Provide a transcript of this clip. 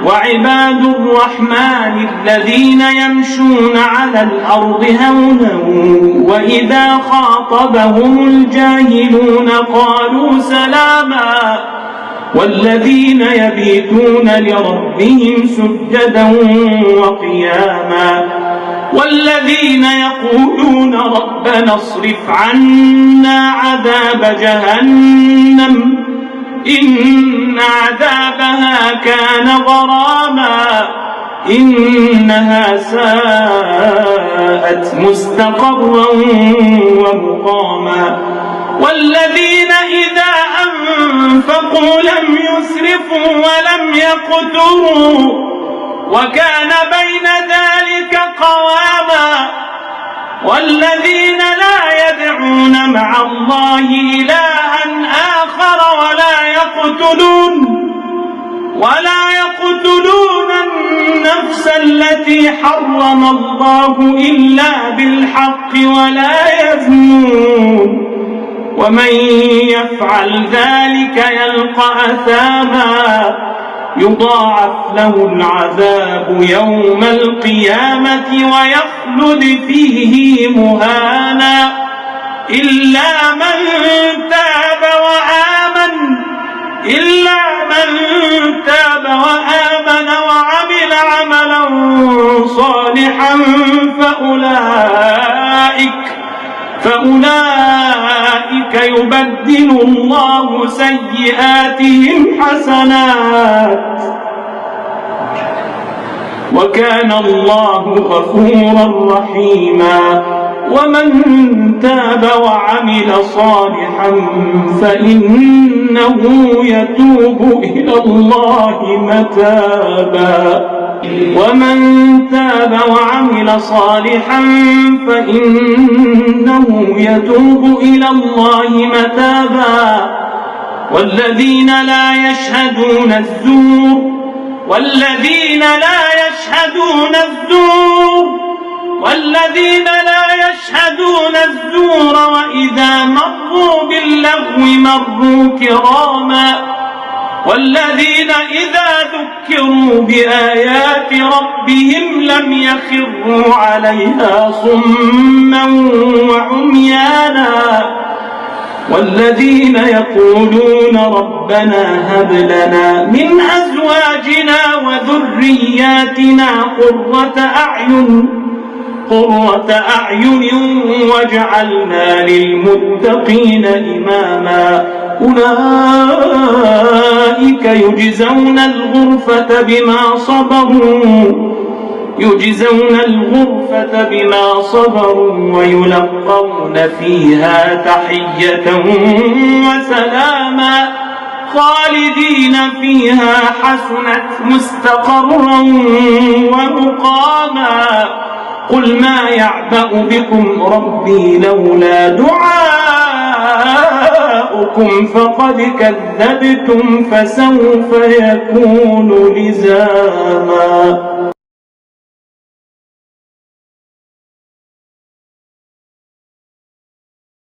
وعباد الرحمن الذين يمشون على الأرض هونا وإذا خاطبهم الجاهلون قالوا سلاما والذين يبيتون لربهم سجدا وقياما والذين يقولون ربنا اصرف عنا عذاب جهنم إن عذابها كان غراما إنها ساءت مستقرا ومقاما والذين إذا أنفقوا لم يسرفوا ولم يقتروا وكان بين ذلك قواما والذين لا يدعون مع الله إلها آخر ولا يقتلون النفس التي حرم الله إلا بالحق ولا يزنون ومن يفعل ذلك يلقى أثاما يضاعف له العذاب يوم القيامة ويخلد فيه مهانا إلا من تاب وعمل عملا صالحا فأولئك يبدل الله سيئاتهم حسنات وكان الله غفورا رحيما ومن تاب وعمل صالحا فإنه يتوب إلى الله متابا والذين لا يشهدون الزور وإذا مروا باللغو مروا كراما والذين إذا ذكروا بآيات ربهم لم يخروا عليها صما وعميانا والذين يقولون ربنا هب لنا من أزواجنا وذرياتنا قرة أعين واجعلنا للمتقين إماما أولئك يجزون الغرفة بما صبروا ويلقون فيها تحية وسلاما خالدين فيها حسنت مستقرا ومقاما قل ما يعبأ بكم ربي لولا دعاؤكم فقد كذبتم فسوف يكون لزاما.